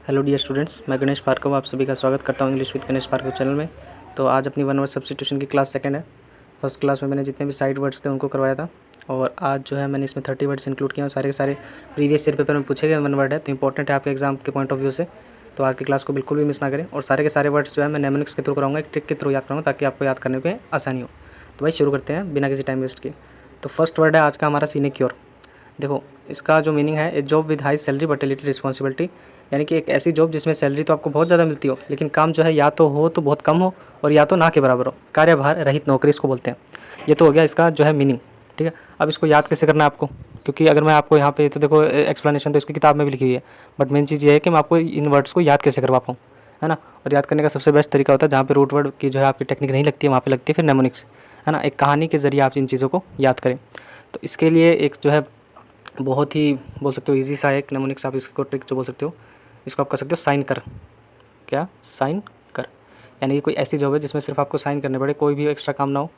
Hello dear students, मैं गणेश भार्गव आप सभी का स्वागत करता हूँ English with Ganesh Bhargav channel में। तो आज अपनी वन वर्ड सब्स्टिट्यूशन की क्लास सेकंड है। फर्स्ट क्लास में मैंने जितने भी साइड वर्ड्स थे उनको करवाया था, और आज जो है मैंने इसमें 30 वर्ड्स इंक्लूड किए हैं। सारे के सारे प्रीवियस ईयर पेपर में पूछे गए वन वर्ड है, तो इंपॉर्टेंट है आपके एग्जाम के पॉइंट ऑफ व्यू से। तो आज की क्लास को बिल्कुल भी मिस ना करें, और सारे के सारे वर्ड्स जो है मैं नेमोनिक्स के थ्रू कराऊंगा, एक ट्रिक के थ्रू याद कराऊंगा ताकि आपको याद करने में आसानी हो। तो भाई शुरू करते हैं बिना किसी टाइम वेस्ट के। तो फर्स्ट वर्ड है आज का हमारा सिनेक्योर। देखो, इसका जो मीनिंग है, ए job with high salary but little responsibility, यानी कि एक ऐसी जॉब जिसमें सैलरी तो आपको बहुत ज़्यादा मिलती हो, लेकिन काम जो है या तो हो तो बहुत कम हो, और या तो ना के बराबर हो। कार्यभार रहित नौकरी इसको बोलते हैं। ये तो हो गया इसका जो है मीनिंग, ठीक है। अब इसको याद कैसे करना है आपको, क्योंकि अगर मैं आपको यहाँ पे तो देखो एक्सप्लेनेशन तो इसकी किताब में भी लिखी हुई है, बट मेन चीज़ ये है कि मैं आपको इन वर्ड्स को याद कैसे करवा पाऊँ, है ना। और याद करने का सबसे बेस्ट तरीका होता है जहाँ पे रूट वर्ड की जो है आपकी टेक्निक नहीं लगती है, वहाँ पे लगती है फिर नेमोनिक्स, है ना। एक कहानी के जरिए आप इन चीज़ों को याद करें। तो इसके लिए एक जो है बहुत ही बोल सकते हो ईजी सा एक नेमोनिक्स, आप इसको ट्रिक जो बोल सकते हो, इसको आप कर सकते हो साइन कर। क्या? साइन कर, यानी कि कोई ऐसी जॉब है जिसमें सिर्फ आपको साइन करने पड़े, कोई भी एक्स्ट्रा काम ना हो।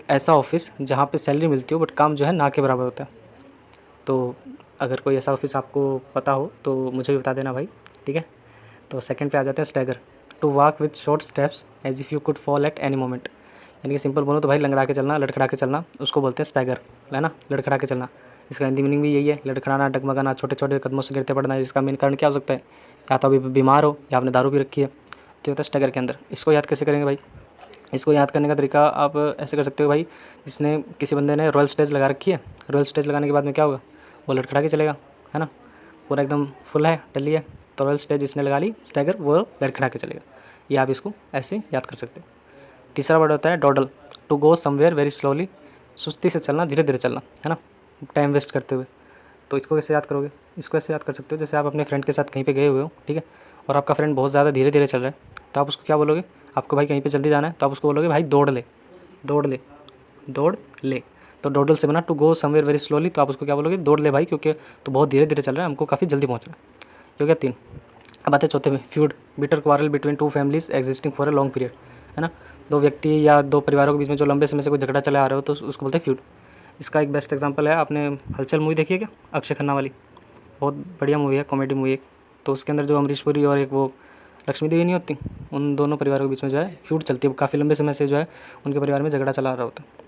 ऐसा ऑफिस जहाँ पे सैलरी मिलती हो बट काम जो है ना के बराबर होता है। तो अगर कोई ऐसा ऑफिस आपको पता हो तो मुझे भी बता देना भाई, ठीक है। तो सेकंड पे आ जाते हैं stagger. To walk with short steps as if you could fall at any moment, यानी कि सिंपल बोलो तो भाई लंगड़ा के चलना, लड़खड़ा के चलना, उसको बोलते हैं स्टैगर, है ना। लड़खड़ा के चलना, इसका हिंदी मीनिंग भी यही है, लड़खड़ाना, डगमगाना, छोटे छोटे कदमों से गिरते पड़ना। इसका मेन कारण क्या हो सकता है? या तो अभी बीमार हो या आपने दारू भी रखी है, तो होता है स्टैगर के अंदर। इसको याद कैसे करेंगे भाई? इसको याद करने का तरीका आप ऐसे कर सकते हो भाई, जिसने किसी बंदे ने रॉयल स्टेज लगा रखी है, रॉयल स्टेज लगाने के बाद में क्या होगा? वो लड़खड़ा के चलेगा, है ना। पूरा एकदम फुल है, टली है, तो रॉयल स्टेज जिसने लगा ली स्टैगर, वो लड़खड़ा के चलेगा। ये आप इसको ऐसे याद कर सकते हो। तीसरा वर्ड होता है dawdle. To go somewhere very slowly, सुस्ती से चलना, धीरे धीरे चलना, है ना, टाइम वेस्ट करते हुए। तो इसको कैसे याद करोगे? इसको ऐसे याद कर सकते हो, जैसे आप अपने फ्रेंड के साथ कहीं पे गए हुए हो, ठीक है, और आपका फ्रेंड बहुत ज़्यादा धीरे धीरे चल रहा है, तो आप उसको क्या बोलोगे? आपको भाई कहीं पे जल्दी जाना है, तो आप उसको बोलोगे भाई दौड़ ले, दौड़ ले, दौड़ ले। तो डोडल से बना to go somewhere very slowly, तो आप उसको क्या बोलोगे? दौड़ ले भाई, क्योंकि तो बहुत धीरे धीरे चल रहा है, हमको काफ़ी जल्दी पहुँचना है। ये हो गया 3। अब आते हैं चौथे में, feud. Bitter quarrel between two families existing for a long period, है ना। दो व्यक्ति या दो परिवारों के बीच में जो लंबे समय से कोई झगड़ा चला आ रहे हो, तो उसको बोलते हैं फ्यूड। इसका एक बेस्ट एग्जांपल है, आपने हलचल मूवी देखी है क्या? अक्षय खन्ना वाली, बहुत बढ़िया मूवी है, कॉमेडी मूवी है। तो उसके अंदर जो अमरीश पुरी और एक वो लक्ष्मी देवी नहीं होती, उन दोनों परिवारों के बीच में जो है फ्यूड चलती है। काफ़ी लंबे समय से जो है उनके परिवार में झगड़ा चला आ रहा होता है।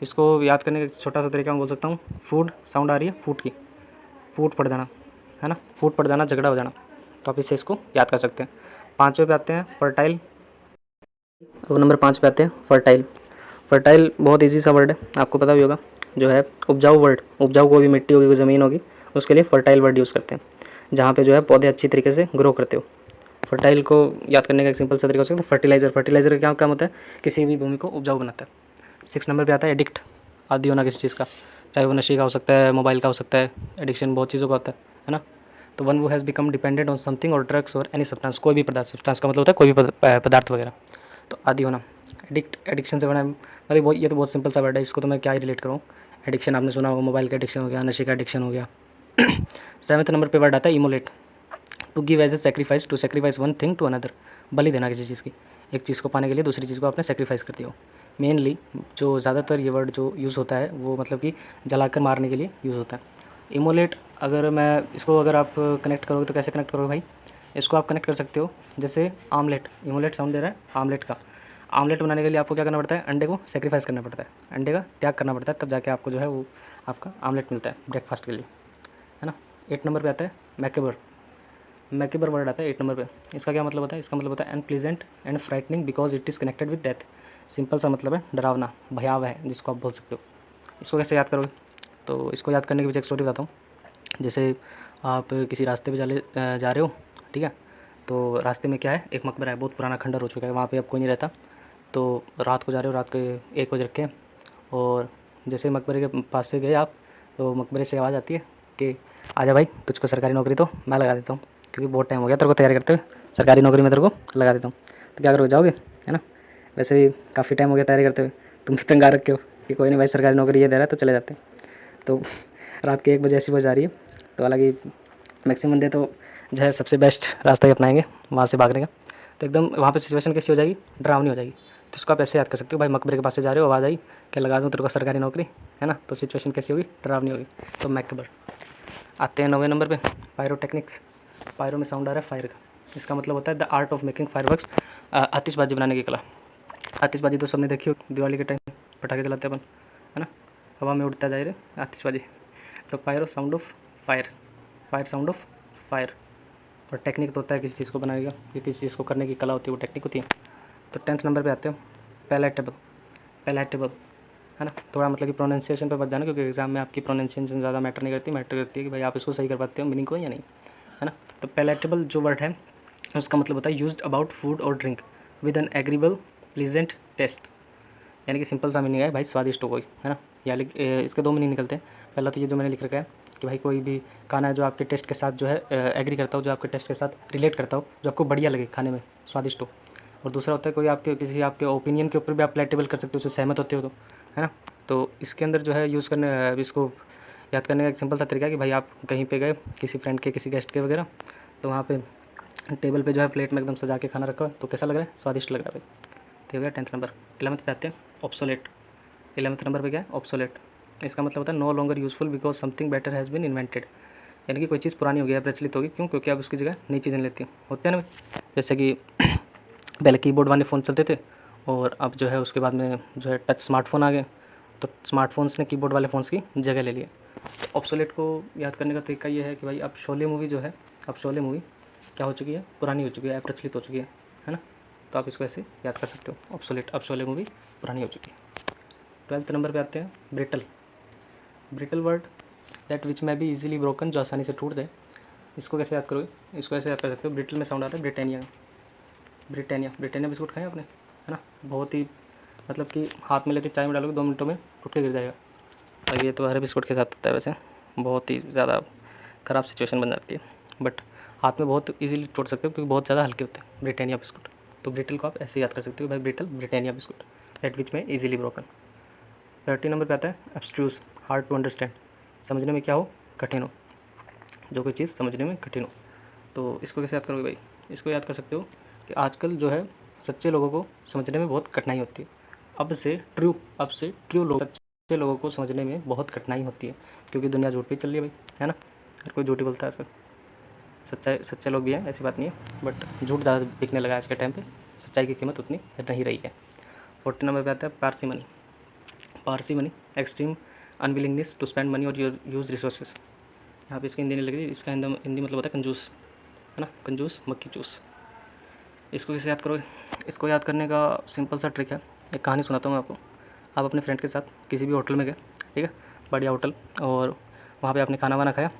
इसको याद करने का एक छोटा सा तरीका मैं बोल सकता हूँ, फूड साउंड आ रही है फूट की, फूट पड़ जाना, है ना, फूट पड़ जाना, झगड़ा हो जाना। तो आप इससे इसको याद कर सकते हैं। 5वें पे आते हैं फर्टाइल। अब नंबर 5 पे आते हैं फर्टाइल। फर्टाइल बहुत इजी सा वर्ड है, आपको पता भी होगा, जो है उपजाऊ वर्ड। उपजाऊ कोई भी मिट्टी होगी, कोई ज़मीन होगी, उसके लिए फर्टाइल वर्ड यूज़ करते हैं, जहाँ पे जो है पौधे अच्छी तरीके से ग्रो करते हो। फर्टाइल को याद करने का एक सिंपल सा तरीका हो सकता है फर्टिलाइजर। फर्टिलाइजर का क्या काम होता है? किसी भी भूमि को उपजाऊ बनाता है। 6 नंबर पे आता है एडिक्ट। आदि होना किसी चीज़ का, चाहे वो नशे का हो सकता है, मोबाइल का हो सकता है, एडिक्शन बहुत चीज़ों का होता है ना। तो वन वो has become dependent on something और ड्रग्स और एनी सब्सटेंस, कोई भी पदार्थ। सब्सटेंस का मतलब होता है कोई भी पदार्थ वगैरह। तो आदि होना, एडिक्ट, एडिक्शन से बना, मतलब ये तो बहुत सिंपल सा वर्ड है, इसको तो मैं क्या ही रिलेट करूँ। एडिक्शन आपने सुना होगा, मोबाइल का एडिक्शन हो गया, नशे का एडिक्शन हो गया। 7वें नंबर पे वर्ड आता है immolate. To give as a sacrifice, to sacrifice one thing to another, बलि देना किसी चीज़ की, एक चीज़ को पाने के लिए दूसरी चीज़ को आपने सेक्रीफाइस कर दिया हो। मेनली जो ज़्यादातर ये वर्ड जो यूज़ होता है वो मतलब कि जलाकर मारने के लिए यूज़ होता है। इमोलेट, अगर मैं इसको अगर आप कनेक्ट करोगे तो कैसे कनेक्ट करोगे भाई? इसको आप कनेक्ट कर सकते हो जैसे आमलेट। इमोलेट साउंड दे रहा है आमलेट का। आमलेट बनाने के लिए आपको क्या करना पड़ता है? अंडे को सेक्रीफाइस करना पड़ता है, अंडे का त्याग करना पड़ता है, तब जाके आपको जो है वो आपका आमलेट मिलता है ब्रेकफास्ट के लिए, है ना। 8 नंबर पे आता है मैकेबर। मैकेबर वर्ड आता है 8 नंबर पे। इसका क्या मतलब होता है? इसका मतलब होता है unpleasant and frightening because it is connected with death. Simple सा मतलब है डरावना, भयावह है, जिसको आप बोल सकते हो। इसको कैसे याद करोगे? तो इसको याद करने के पीछे एक स्टोरी बताता हूँ। जैसे आप किसी रास्ते पे जा रहे हो, ठीक है, तो रास्ते में क्या है, एक मकबरा है, बहुत पुराना खंडर हो चुका है, वहाँ पे अब कोई नहीं रहता। तो रात को जा रहे हो, रात के 1 बजे रखे, और जैसे मकबरे के पास से गए आप, तो मकबरे से आवाज़ आती है कि आजा भाई, तुझको सरकारी नौकरी तो मैं लगा देता हूँ, क्योंकि बहुत टाइम हो गया तेरे को तैयारी करते हुए, सरकारी नौकरी में तेरे को लगा देता हूँ। तो क्या करोगे? जाओगे, है ना। वैसे भी काफ़ी टाइम हो गया तैयारी करते हुए, तुम भी तंग आ रखे हो कि कोई नहीं भाई, सरकारी नौकरी ये दे रहा है तो चले जाते हैं। तो रात के 1 बजे ऐसी बज आ रही है, तो हालांकि मैक्सिमम बंदे तो जो है सबसे बेस्ट रास्ता ही अपनाएंगे वहाँ से भागने का। तो एकदम वहाँ पे सिचुएशन कैसी हो जाएगी? डरावनी हो जाएगी। तो उसको आप ऐसे याद कर सकते हो, भाई मकबरे के पास से जा रहे हो, आवाज़ आई क्या लगा दूँ तेरे को सरकारी नौकरी, है ना। तो सिचुएशन कैसी होगी? डरावनी होगी। तो मैकबर। आते हैं 9वें नंबर पे पायरोटेक्निक्स। पायरो में साउंड आ रहा है फायर का, इसका मतलब होता है the art of making fireworks, आतिशबाजी बनाने की कला। आतिशबाजी तो सबने देखी हो, दिवाली के टाइम पटाखे जलाते हैं अपन, है ना, हवा में उड़ता जाए रे आतिशबाजी। तो pyro sound of fire, fire sound of fire. और टेक्निक तो होता है किसी चीज़ को बनाने का, ये किसी चीज़ को करने की कला होती है, वो टेक्निक होती है। तो 10th नंबर पे आते हो पैलेटेबल, पैलेटेबल, है ना। थोड़ा मतलब कि प्रोनाउंसिएशन पे मत जाना, क्योंकि एग्जाम में आपकी प्रोनाउंसिएशन ज़्यादा मैटर नहीं करती, मैटर करती है कि भाई आप इसको सही कर पाते हो मीनिंग को या नहीं, है ना। तो पैलेटेबल जो वर्ड है उसका मतलब होता है यूज्ड अबाउट फूड और drink with an agreeable pleasant taste, यानी कि सिंपल सा मीनिंग है भाई स्वादिष्ट हो कोई, है ना। या इसके दो मीनिंग निकलते हैं। पहला तो ये जो मैंने लिख रखा है कि भाई कोई भी खाना है जो आपके टेस्ट के साथ जो है एग्री करता हो, जो आपके टेस्ट के साथ रिलेट करता हो, जो आपको बढ़िया लगे खाने में, स्वादिष्ट हो। और दूसरा होता है कोई आपके किसी आपके ओपिनियन के ऊपर भी आप पैलेटेबल कर सकते हो, उससे सहमत होते हो तो, है ना। तो इसके अंदर जो है यूज़ करने, इसको याद करने का एक सिंपल सा तरीका है कि भाई आप कहीं पे गए किसी फ्रेंड के, किसी गेस्ट के वगैरह, तो वहाँ पे टेबल पे जो है प्लेट में एकदम सजा के खाना रखा है, तो कैसा लग रहा है, स्वादिष्ट लग रहा है भाई। तो हो गया 10th नंबर। 11th पे आते हैं ऑब्सोलेट। 11th नंबर पे क्या है, ऑब्सोलेट। इसका मतलब होता है no longer useful because something better has been invented, यानी कि कोई चीज़ पुरानी हो गई है, प्रचलित होगी, क्यों, क्योंकि आप उसकी जगह नई चीज़ें लेती होते हैं ना। जैसे कि पहले कीबोर्ड वाले फ़ोन चलते थे और अब जो है उसके बाद में जो है टच स्मार्टफोन आ गए, तो स्मार्टफोन्स ने कीबोर्ड वाले फ़ोन्स की जगह ले लिया। तो ऑब्सोलेट को याद करने का तरीका ये है कि भाई अब शोले मूवी जो है, अब शोले मूवी क्या हो चुकी है, पुरानी हो चुकी है, प्रचलित हो चुकी है ना। तो आप इसको ऐसे याद कर सकते हो, ऑब्सोलेट, अब शोले मूवी पुरानी हो चुकी है। 12th नंबर पे आते हैं brittle. Brittle word that which में बी इजीली ब्रोकन, जो आसानी से टूट दे। इसको कैसे याद करोगे, इसको ऐसे याद कर सकते हो, ब्रिटल में साउंड आ रहा है ब्रिटानिया, ब्रिटानिया, ब्रिटानिया बिस्कुट खाएं आपने, है ना। बहुत ही मतलब कि हाथ में लेके चाय में डालोगे 2 मिनटों में टूट के गिर जाएगा। और ये तो हर बिस्कुट के साथ होता है वैसे, बहुत ही ज़्यादा ख़राब सिचुएशन बन जाती है, बट हाथ में बहुत इजीली टूट सकते हो क्योंकि बहुत ज़्यादा हल्के होते हैं ब्रिटानिया बिस्कुट। तो ब्रिटल को आप ऐसे याद कर सकते हो भाई, brittle Britannia biscuit that which में इजीली ब्रोकन। 30 नंबर पे आता है एब्स्ट्रूज, हार्ड टू अंडरस्टैंड, समझने में क्या हो, कठिन हो, जो कोई चीज़ समझने में कठिन हो। तो इसको कैसे याद करोगे भाई, इसको याद कर सकते हो कि आजकल जो है सच्चे लोगों को समझने में बहुत कठिनाई होती है। अब से ट्रू लोग, सच्चे लोगों को समझने में बहुत कठिनाई होती है, क्योंकि दुनिया झूठ पे चल रही है भाई, है ना। हर कोई झूठ ही बोलता है आजकल, सच्चे लोग भी हैं, ऐसी बात नहीं है, बट झूठ ज़्यादा बिकने लगा है आज के टाइम पे, सच्चाई की कीमत उतनी नहीं रही है। 40 नंबर पे आता है parsimony. Parsimony extreme unwillingness to spend money और यूज़ रिसोर्सेज। यहाँ पे इसकी हिंदी नहीं लग रही, इसका हिंदी मतलब होता है कंजूस, है ना, कंजूस मक्खी चूस। इसको कैसे याद करोगे, इसको याद करने का सिंपल सा ट्रिक है, एक कहानी सुनाता हूँ मैं आपको। आप अपने फ्रेंड के साथ किसी भी होटल में गए, ठीक है, बढ़िया होटल, और वहाँ पे आपने खाना वाना खाया,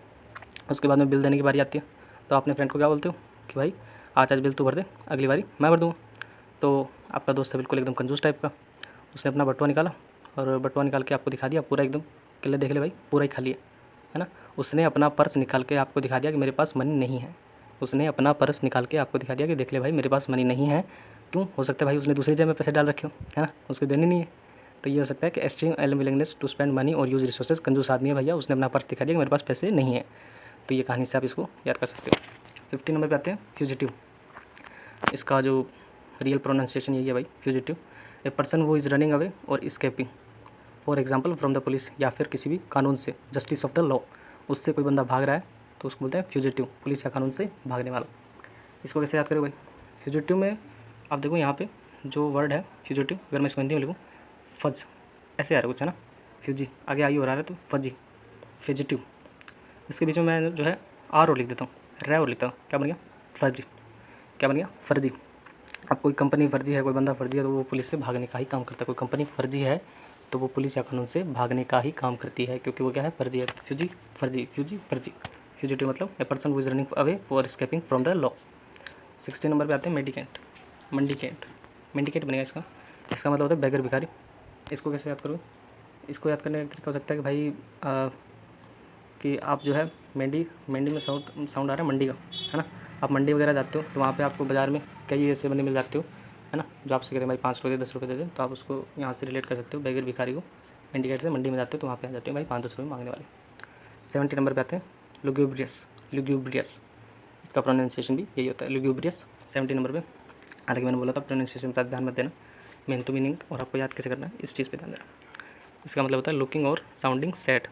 उसके बाद में बिल देने की बारी आती है, तो अपने फ्रेंड को क्या बोलते हो कि भाई आज बिल तू भर दे, अगली बारी मैं भर दूँगा। तो आपका दोस्त है बिल्कुल एकदम कंजूस टाइप का, उसने अपना बटुआ निकाला और बटुआ निकाल के आपको दिखा दिया पूरा एकदम, कि ले देख ले भाई पूरा ही खाली है ना। उसने अपना पर्स निकाल के आपको दिखा दिया कि मेरे पास मनी नहीं है, उसने अपना पर्स निकाल के आपको दिखा दिया कि देख ले भाई मेरे पास मनी नहीं है। क्यों, हो सकता है भाई उसने दूसरी जेब में पैसे डाल रखे हो, है ना, उसको देने नहीं है। तो ये हो सकता है कि extreme unwillingness to spend money और यूज़ रिसोर्सेज, कंजूस आदमी है भैया, उसने अपना पर्स दिखा दिया कि मेरे पास पैसे नहीं है। तो ये कहानी से आप इसको याद कर सकते हो। 15 नंबर पे आते हैं फ्यूजिटिव। इसका जो रियल प्रोनाउंसिएशन यही है भाई, फ्यूजिटिव, ए पर्सन वो इज़ रनिंग अवे और escaping for example from the police, या फिर किसी भी कानून से, जस्टिस ऑफ द लॉ, उससे कोई बंदा भाग रहा है तो उसको बोलते हैं फ्यूजिटिव, पुलिस या कानून से भागने वाला। इसको कैसे याद करें भाई, फ्यूजिटिव में आप देखो यहाँ पे जो वर्ड है फ्यूजिटिव, अगर मैं इसको हिंदी में लिखूँ फज, ऐसे आ रहा है कुछ, है ना, फ्यूजी आगे आई हो रहा है तो फजी, फ्यूजिटिव। इसके बीच में मैं जो है आर और लिख देता हूँ, रै और लिखता हूँ, क्या बन गया, फर्जी, क्या बन गया, फर्जी। अब कोई कंपनी फर्जी है, कोई बंदा फर्जी है, तो वो पुलिस से भागने का ही काम करता है। कोई कंपनी फर्जी है तो वो पुलिस या कानून से भागने का ही काम करती है, क्योंकि वो क्या है, फर्जी है। फ्यूजी फर्जी, फ्यूजी फर्जी, फ्यूजिटिव मतलब a person who is running away for escaping from the law. 16 number पे आते हैं मेडिकेंट। मंडिकेंट, मेंडिकेट बनेगा इसका मतलब होता है बेगर, भिखारी। इसको कैसे याद करोगे, इसको याद करने का तरीका हो सकता है कि भाई कि आप जो है मंडी में साउंड आ रहा है मंडी का, है ना। आप मंडी वगैरह जाते हो तो वहाँ पे आपको बाज़ार में कई ऐसे बंदे मिल जाते हो, है ना, जो आपसे कह रहे हैं भाई 5 रुपये 10 रुपये दे दें, तो आप उसको यहाँ से रिलेट कर सकते हो बेगर, भिखारी को। इंडिकेट से मंडी में जाते हो तो वहाँ पे आ जाते हो भाई 5-10 रुपये मांगने वाले। 70 नंबर पे आते हैं लुग्यूब्रियस, लुग्यूब्रियस, इसका प्रोनाउंसिएशन भी यही होता है, लुग्यूब्रियस। 70 नंबर पे, हालांकि मैंने बोला था प्रोनाउंसिएशन का ध्यान मत देना, मेन टू मीनिंग और आपको याद कैसे करना है इस चीज़ पर ध्यान देना। इसका मतलब होता है लुकिंग और साउंडिंग सैड।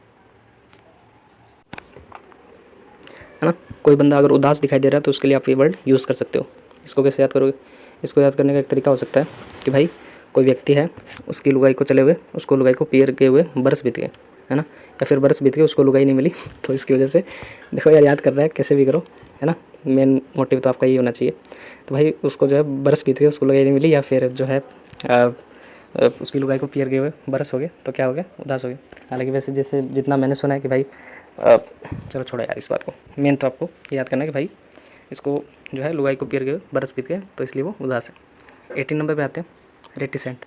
है ना। कोई बंदा अगर उदास दिखाई दे रहा है तो उसके लिए आप ये वर्ड यूज़ कर सकते हो। इसको कैसे याद करोगे? इसको याद करने का एक तरीका हो सकता है कि भाई कोई व्यक्ति है, उसकी लुगाई को चले हुए, उसको लुगाई को पियर किए हुए बरस बीत गए, है ना। या फिर बरस बीत गए, उसको लुगाई नहीं मिली तो इसकी वजह से देखो यार, याद कर रहा है कैसे भी करो, है ना। मेन मोटिव तो आपका ये होना चाहिए। तो भाई उसको जो है बरस बीत गए, उसको लुगाई नहीं मिली, या फिर जो है उसकी लुगाई को पियर गए हुए बरस हो गए, तो क्या हो गया? उदास हो गए। हालांकि वैसे जैसे जितना मैंने सुना है कि भाई चलो छोड़ो यार इस बात को, मेन तो आपको याद करना है कि भाई इसको जो है लुगाई को पियर गए बरस बीत गए, तो इसलिए वो उदास है। 18 नंबर पे आते हैं, रेटिसेंट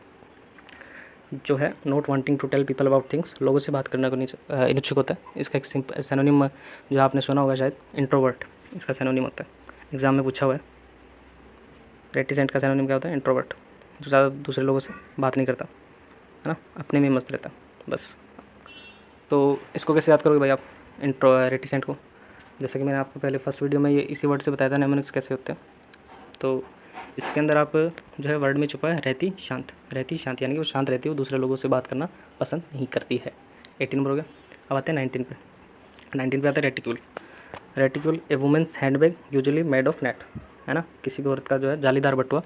जो है not wanting to tell people about things, लोगों से बात करने को नहीं इच्छुक होता है। इसका एक सिंपल सैनोनिम जो आपने सुना होगा शायद, इंट्रोवर्ट, इसका सैनोनिम होता है। एग्जाम में पूछा हुआ है, रेटिसेंट का सैनोनिम क्या होता है? इंट्रोवर्ट, जो ज़्यादा दूसरे लोगों से बात नहीं करता, है ना, अपने में मस्त रहता बस। तो इसको कैसे याद करोगे भाई आप रेटिसेंट को? जैसे कि मैंने आपको पहले फर्स्ट वीडियो में ये इसी वर्ड से बताया था नेमोनिक्स कैसे होते हैं। तो इसके अंदर आप जो है वर्ड में छुपा है रहती शांत, रहती शांत, यानी कि वो शांत रहती है, वो दूसरे लोगों से बात करना पसंद नहीं करती है। 18 नंबर हो गया। अब आते हैं 19 पे। 19 पे आता है reticule. Reticule a women's handbag usually made of net, है ना, किसी भी औरत का जो है जालीदार बटुआ,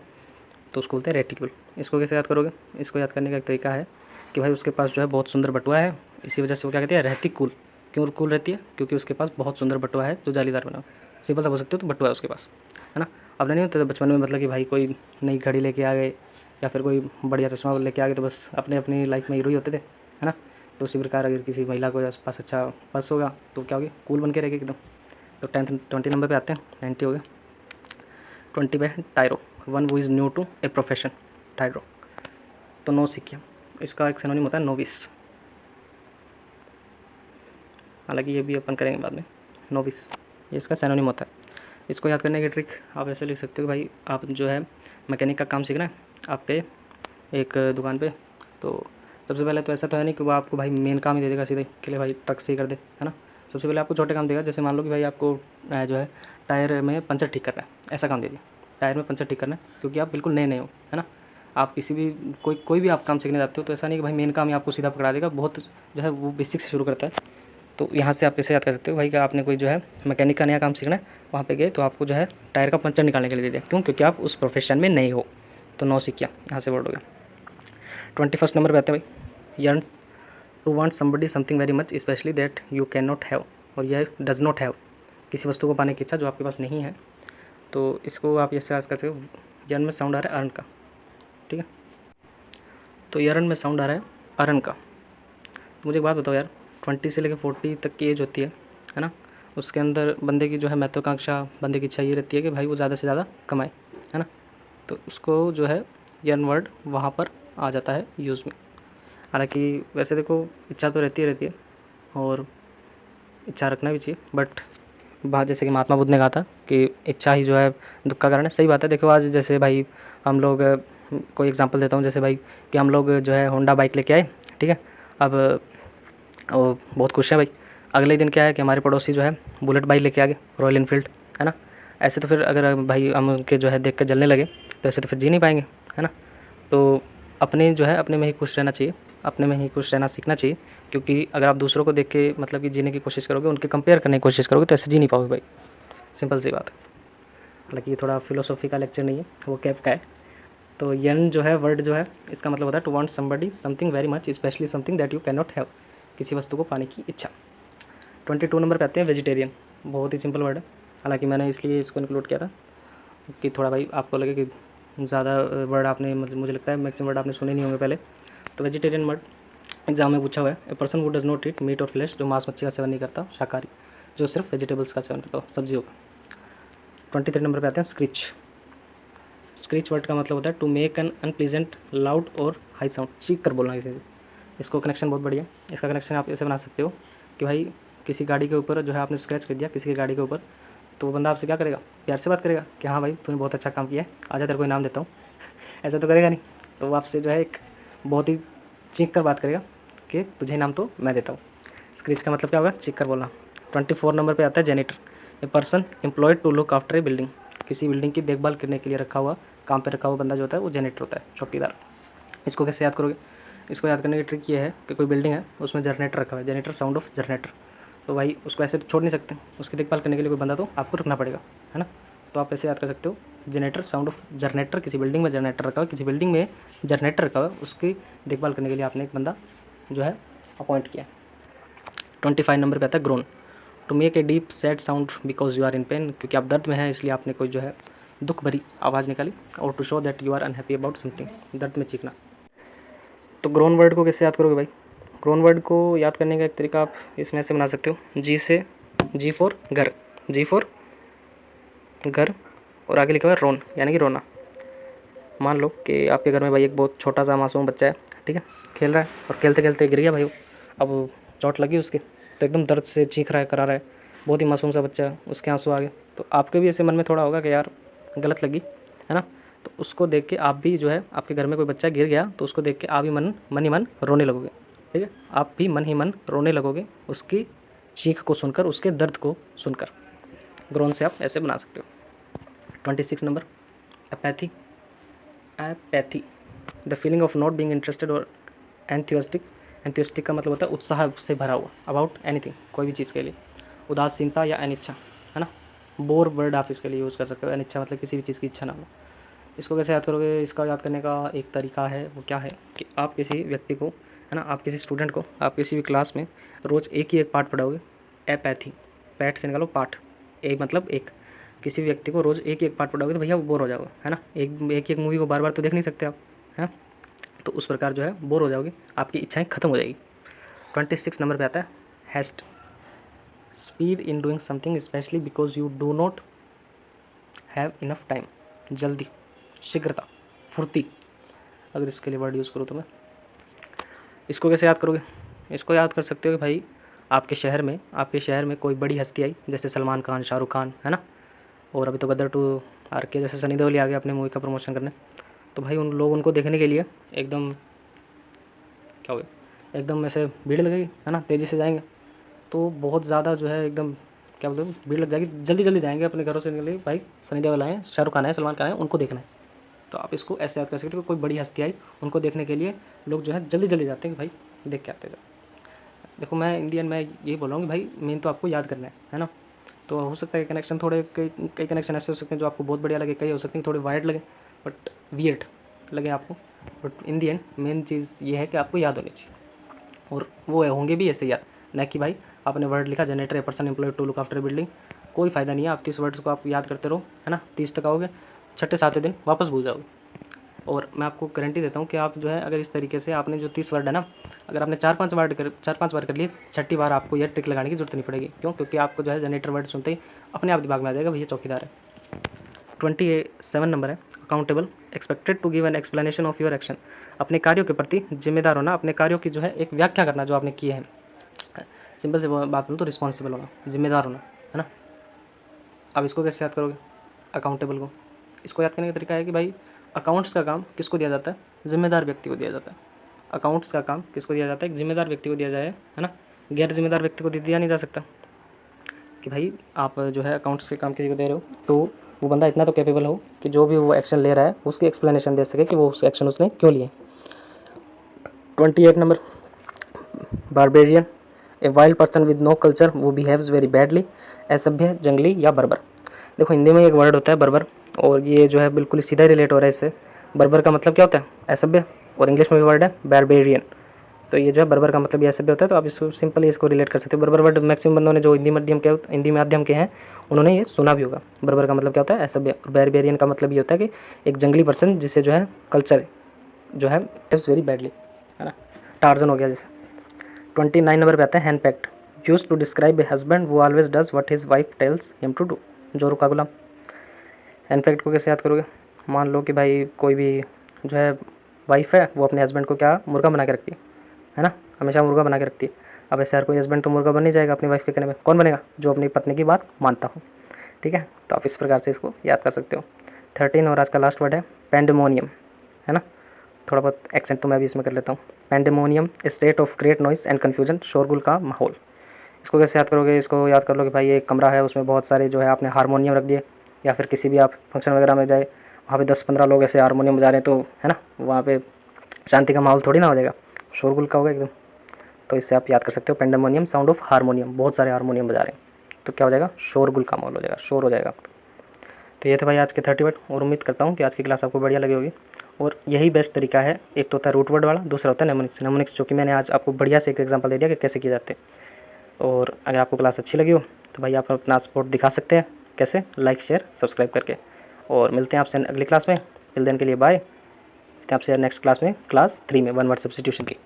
तो उसको बोलते हैं रेटिक्यूल। इसको कैसे याद करोगे? इसको याद करने का एक तरीका है कि भाई उसके पास जो है बहुत सुंदर बटुआ है, इसी वजह से वो क्या कहते हैं? रहती कूल। क्यों कूल रहती है? क्योंकि उसके पास बहुत सुंदर बटुआ है जो जालीदार बना। सिंपल सा बोल सकते हो, तो बटुआ है उसके पास, है ना। अब नहीं होता था बचपन में, मतलब कि भाई कोई नई घड़ी लेके आ गए या फिर कोई बढ़िया चश्मा लेके आ गए, तो बस अपने अपनी लाइफ में हीरो ही होते थे, है ना। तो उसी प्रकार अगर किसी महिला को पास अच्छा पर्स होगा तो क्या होगी? कूल बन के रहेगी एकदम। तो 20 नंबर पे आते हैं, 90 हो गए। 20 पे tyro, one who is new to a profession, tyro. तो नो सीखिया, इसका एक सिनोनिम होता है नोविस, हालांकि ये भी अपन करेंगे बाद में। नोविस ये इसका सिनोनिम होता है। इसको याद करने की ट्रिक आप ऐसे लिख सकते हो, भाई आप जो है मैकेनिक का काम सीखना है आप पे एक दुकान पे, तो सबसे पहले तो ऐसा तो है नहीं कि वो आपको भाई मेन काम ही दे देगा सीधे के लिए भाई ट्रक सही कर दे, है ना। सबसे पहले आपको छोटे काम देगा, जैसे मान लो कि भाई आपको जो है टायर में पंचर ठीक करना है, ऐसा काम दे दिया, टायर में पंचर ठीक करना है, क्योंकि आप बिल्कुल नए नए हो, है ना। आप किसी भी कोई भी आप काम सीखने जाते हो तो ऐसा नहीं कि भाई मेन काम ही आपको सीधा पकड़ा देगा, बहुत जो है वो बेसिक से शुरू करता है। तो यहाँ से आप ऐसे याद कर सकते हो भाई कि आपने कोई जो है मैकेनिक का नया काम सीखना है, वहाँ पे गए तो आपको जो है टायर का पंचर निकालने के लिए दे दिया, क्यों? क्योंकि आप उस प्रोफेशन में नए हो। तो नौ सीखिया यहाँ से वर्ड हो गया। 21 नंबर पे आते हैं भाई, yearn to want somebody something very much specially that you can not have, और यह डज नॉट हैव, किसी वस्तु को पाने की इच्छा जो आपके पास नहीं है। तो इसको आप ऐसे याद कर सकते हो, यर्न में साउंड आ रहा है अर्न का, ठीक है। तो यर्न में साउंड आ रहा है अर्न का। तो मुझे एक बात बताओ यार, 20 से लेकर 40 तक की एज होती है ना, उसके अंदर बंदे की जो है महत्वाकांक्षा, बंदे की इच्छा ये रहती है कि भाई वो ज़्यादा से ज़्यादा कमाए, है ना। तो उसको जो है यर्न वर्ड वहाँ पर आ जाता है यूज़ में। हालांकि वैसे देखो इच्छा तो रहती है और इच्छा रखना भी चाहिए, बट बात जैसे कि महात्मा बुद्ध ने कहा था कि इच्छा ही जो है दुख का कारण है। सही बात है। देखो आज जैसे भाई हम लोग कोई एग्जांपल देता हूँ, जैसे भाई कि हम लोग जो है होंडा बाइक लेके आए, ठीक है। अब वो बहुत खुश हैं भाई। अगले दिन क्या है कि हमारे पड़ोसी जो है बुलेट बाइक लेके आ गए, रॉयल इनफील्ड, है ना। ऐसे तो फिर अगर भाई हम उनके जो है देख कर जलने लगे तो ऐसे तो फिर जी नहीं पाएंगे, है ना। तो अपने जो है अपने में ही खुश रहना चाहिए, अपने में ही खुश रहना सीखना चाहिए, क्योंकि अगर आप दूसरों को देख के मतलब कि जीने की कोशिश करोगे, उनके कंपेयर करने की कोशिश करोगे, तो ऐसे जी नहीं पाओगे भाई, सिंपल सी बात है। हालांकि ये थोड़ा फिलोसॉफी का लेक्चर नहीं है, वो कैप का है। तो यन जो है वर्ड जो है इसका मतलब होता है to want somebody something very much specially something that you can not have, किसी वस्तु को पाने की इच्छा। 22 नंबर पे आते हैं वेजिटेरियन, बहुत ही सिंपल वर्ड है। हालांकि मैंने इसलिए इसको इंक्लूड किया था कि थोड़ा भाई आपको लगे कि ज़्यादा वर्ड आपने मतलब मुझे लगता है मैक्सिमम वर्ड आपने सुने नहीं होंगे पहले। तो वेजिटेरियन वर्ड एग्जाम में पूछा हुआ है, a person who does not eat meat और फ्लैश, जो मांस मच्छी का सेवन नहीं करता, शाकाहारी, जो सिर्फ वेजिटेबल्स का सेवन करता हो, सब्जियों का। 23 नंबर पे आते हैं स्क्रीच। स्क्रीच वर्ड का मतलब होता है to make an unpleasant loud और हाई साउंड, चीख कर बोलना किसी से। इसको कनेक्शन बहुत बढ़िया, इसका कनेक्शन आप ऐसे बना सकते हो कि भाई किसी गाड़ी के ऊपर जो है आपने स्क्रैच कर दिया किसी की गाड़ी के ऊपर, तो वो बंदा आपसे क्या करेगा? प्यार से बात करेगा कि हाँ भाई तूने बहुत अच्छा काम किया है, आजा तेरे को इनाम देता हूँ। ऐसा तो करेगा नहीं, तो वो आपसे जो है एक बहुत ही चीख कर बात करेगा कि तुझे इनाम तो मैं देता हूँ। स्क्रीच का मतलब क्या होगा? चीख कर बोलना। 24 नंबर पे आता है janitor, a person employed to look after a building, किसी बिल्डिंग की देखभाल करने के लिए रखा हुआ, काम पे रखा हुआ बंदा जो होता है वो जेनेटर होता है, चौकीदार। इसको कैसे याद करोगे? इसको याद करने की ट्रिक ये है कि कोई बिल्डिंग है उसमें जनरेटर रखा हुआ है, जेनेटर, साउंड ऑफ जनरेटर। तो भाई उसको ऐसे तो छोड़ नहीं सकते, उसकी देखभाल करने के लिए कोई बंदा तो आपको रखना पड़ेगा, है ना। तो आप ऐसे याद कर सकते हो, जनरेटर, साउंड ऑफ जनरेटर, किसी बिल्डिंग में जनरेटर रखा हुआ, किसी बिल्डिंग में जनरेटर रखा हुआ, उसकी देखभाल करने के लिए आपने एक बंदा जो है अपॉइंट किया। 25 नंबर पे आता है groan, to make a deep sad sound because you are in pain, क्योंकि आप दर्द में हैं इसलिए आपने कोई जो है दुख भरी आवाज़ निकाली। और to show that you are unhappy about something, दर्द में चीखना। तो ग्रोन वर्ड को कैसे याद करोगे भाई? ग्रोन वर्ड को याद करने का एक तरीका आप इसमें से बना सकते हो, जी से, जी फॉर घर, जी फॉर घर, और आगे लिखा हुआ है रोन, यानी कि रोना। मान लो कि आपके घर में भाई एक बहुत छोटा सा मासूम बच्चा है, ठीक है, खेल रहा है और खेलते खेलते गिर गया भाई, अब चोट लगी उसके, तो एकदम दर्द से चीख रहा है, करा रहा है, बहुत ही मासूम सा बच्चा है, उसके आंसू आ गए, तो आपके भी ऐसे मन में थोड़ा होगा कि यार गलत लगी, है ना। तो उसको देख के आप भी जो है, आपके घर में कोई बच्चा गिर गया तो उसको देख के आप भी मन ही मन रोने लगोगे, ठीक है, आप भी मन ही मन रोने लगोगे उसकी चीख को सुनकर, उसके दर्द को सुनकर। ग्रोन से आप ऐसे बना सकते हो। 26 number, apathy. Apathy, the feeling of not being interested और एंथुसियास्टिक। एंथुसियास्टिक का मतलब होता है उत्साह से भरा हुआ, अबाउट एनीथिंग, कोई भी चीज़ के लिए। उदासीनता या अनिच्छा, है ना, बोर वर्ड आप इसके लिए यूज़ कर सकते हो। अनिच्छा मतलब किसी भी चीज़ की इच्छा ना हो। इसको कैसे याद करोगे? इसका याद करने का एक तरीका है, वो क्या है कि आप किसी व्यक्ति को, है ना, आप किसी स्टूडेंट को, आप किसी भी क्लास में रोज़ एक ही एक पाठ पढ़ाओगे, एपैथी, पैट से निकालो पाठ, एक मतलब एक, किसी भी व्यक्ति को रोज़ एक ही एक पाठ पढ़ाओगे तो भैया वो बोर हो जाओगे, है ना। एक एक मूवी को बार बार तो देख नहीं सकते आप, है, तो उस प्रकार जो है बोर हो जाओगे, आपकी इच्छाएं खत्म हो जाएगी। 26 नंबर पे आता है heist, speed in doing something specially because you do not have enough time. जल्दी, शीघ्रता, फुर्ती, अगर इसके लिए वर्ड यूज़ करूँ तो मैं इसको कैसे याद करोगे? इसको याद कर सकते हो कि भाई आपके शहर में कोई बड़ी हस्ती आई, जैसे सलमान खान, शाहरुख खान, है ना, और अभी तो गदर 2 आ रखे, जैसे सनी देओल आ गया अपने मूवी का प्रमोशन करने, तो भाई उन लोग उनको देखने के लिए एकदम क्या हो गया, एकदम ऐसे भीड़ लगेगी, है ना, तेज़ी से जाएंगे, तो बहुत ज़्यादा जो है एकदम क्या बोलते हैं, भीड़ लग जाएगी, जल्दी जल्दी जाएंगे अपने घरों से निकले, भाई सनी देओल आए, शाहरुख खान आए, सलमान खान आए, उनको देखना है। तो आप इसको ऐसे याद कर सकते हो कि कोई बड़ी हस्ती आई, उनको देखने के लिए लोग जो है जल्दी जल्दी जाते हैं कि भाई देख के आते हैं। देखो मैं इंडियन में ये बोल रहा हूँ कि भाई मेन तो आपको याद करना है ना। तो हो सकता है कनेक्शन थोड़े कई कनेक्शन ऐसे हो सकते हैं जो आपको बहुत बढ़िया लगे, कई हो सकते हैं थोड़े वायर्ड लगे, बट वियर्ड लगे आपको, but in the end main चीज़ ये है कि आपको याद होनी चाहिए, और वो होंगे भी ऐसे याद, न कि भाई आपने वर्ड लिखा generator, a person employed to look after building, कोई फ़ायदा नहीं है। आप 30 वर्ड्स को आप याद करते रहो, है ना, 30 तक आओगे, 6-7 दिन वापस भूल जाओगे। और मैं आपको गारंटी देता हूँ कि आप जो है अगर इस तरीके से आपने जो 30 वर्ड है ना, अगर आपने 4-5 बार कर लिए, 6ठी बार आपको यह ट्रिक लगाने की जरूरत नहीं पड़ेगी। क्यों? क्योंकि आपको जो है जनरेटर वर्ड सुनते ही अपने आप दिमाग में आ जाएगा भैया चौकीदार है। 27 नंबर है accountable, expected to give an explanation of your action. अपने कार्यों के प्रति जिम्मेदार होना, अपने कार्यों की जो है एक व्याख्या करना जो आपने किए हैं। सिंपल से बात बोलूँ तो रिस्पॉन्सिबल होना, जिम्मेदार होना, है ना। अब इसको कैसे याद करोगे अकाउंटेबल को? इसको याद करने का तरीका है कि भाई अकाउंट्स का काम किसको दिया जाता है? जिम्मेदार व्यक्ति को दिया जाता है। अकाउंट्स का काम किसको दिया जाता है? एक जिम्मेदार व्यक्ति को दिया जाए, है ना, गैर जिम्मेदार व्यक्ति को दिया नहीं जा सकता। कि भाई आप जो है अकाउंट्स के काम किसी को दे रहे हो तो वो बंदा इतना तो कैपेबल हो कि जो भी वो एक्शन ले रहा है उसकी एक्सप्लेनेशन दे सके कि वो उस एक्शन उसने क्यों लिए। 28 number barbarian, a wild person with no culture वो बिहेव्स वेरी बैडली। असभ्य, जंगली या बर्बर। देखो हिंदी में एक वर्ड होता है बर्बर, और ये जो है बिल्कुल सीधा रिलेट हो रहा है इससे। बर्बर का मतलब क्या होता है? असभ्य, और इंग्लिश में भी वर्ड है बारबेरियन, तो ये जो है बर्बर का मतलब ये असभ्य होता है। तो आप इसको सिंपली इसको रिलेट कर सकते हो। बर्बर वर्ड मैक्सिमम बंदों ने जो हिंदी माध्यम के हैं उन्होंने ये सुना भी होगा। बर्बर का मतलब क्या होता है? असभ्य। और बारबेरियन का मतलब ये होता है कि एक जंगली पर्सन जिसे जो है कल्चर जो है इट्स वेरी बैडली, है ना, टार्जन हो गया जैसे। 29 नंबर पे आता है henpecked, used to describe a husband वो always does what his wife tells him to do. जोरू का गुलाम। हैंड पैक्ट को कैसे याद करोगे? मान लो कि भाई कोई भी जो है वाइफ है, वो अपने हस्बैंड को क्या मुर्गा बना के रखती है ना, हमेशा मुर्गा बना के रखती है। अब ऐसे हर कोई हस्बैंड तो मुर्गा बन नहीं जाएगा अपनी वाइफ के कहने में, कौन बनेगा? जो अपनी पत्नी की बात मानता हो, ठीक है। तो आप इस प्रकार से इसको याद कर सकते हो। 13 और आज का लास्ट वर्ड है पैंडेमोनियम, है ना, थोड़ा बहुत एक्सेंट तो मैं भी इसमें कर लेता हूँ। Pandemonium, state of great noise and confusion, शोरगुल का माहौल। इसको कैसे याद करोगे? इसको याद कर लो कि भाई एक कमरा है, उसमें बहुत सारे जो है आपने हारमोनियम रख दिए, या फिर किसी भी आप फंक्शन वगैरह में जाए, वहाँ पे 10-15 लोग ऐसे हारमोनियम बजा रहे हैं, तो है ना, वहाँ पे शांति का माहौल थोड़ी ना हो जाएगा, शोरगुल का होगा एकदम। तो इससे आप याद कर सकते हो पेंडेमोनियम साउंड ऑफ हारमोनियम, बहुत सारे हारमोनियम बजा रहे हैं, तो क्या हो जाएगा, शोरगुल का माहौल हो जाएगा, शोर हो जाएगा। तो ये थे भाई आज के 30 वर्ड, और उम्मीद करता हूँ कि आज की क्लास आपको बढ़िया लगी होगी। और यही बेस्ट तरीका है, एक तो होता है रूट वर्ड वाला, दूसरा होता है नेमोनिक्स। नेमोनिक्स जो कि मैंने आज आपको बढ़िया से एक एग्जांपल दे दिया कि कैसे किए जाते हैं। और अगर आपको क्लास अच्छी लगी हो तो भाई आप अपना सपोर्ट दिखा सकते हैं, कैसे, लाइक शेयर सब्सक्राइब करके। और मिलते हैं आपसे अगली क्लास में, टिल देन के लिए बाय। मिलते हैं आपसे नेक्स्ट क्लास में, क्लास 3 में 1 वर्ड सब्स्टिट्यूशन की।